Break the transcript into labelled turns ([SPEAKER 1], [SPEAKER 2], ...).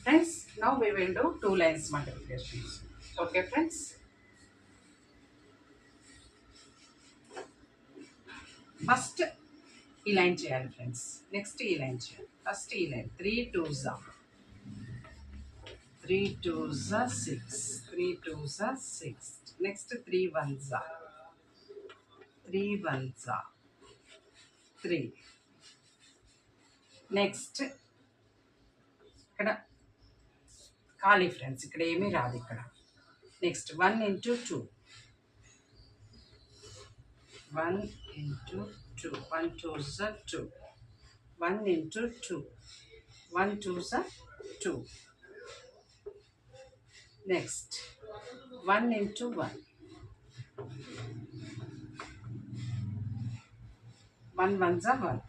[SPEAKER 1] Friends, now we will do two lines multiplications. Okay friends, first ఈ line చేయాలి friends. Next ఈ line చేయాలి. First ఈ line 3 2s 3 2s 6 3 2s 6. Next 3 1s 3 1s 3. Next ఇక్కడ ఖాళీ friends, ఇక్కడ ఏమీ రాదు ఇక్కడ. Next 1 into 2 1 into 2 1 2s 2 1 into 2 1 2s 2. Next 1 into 1 1 1s 1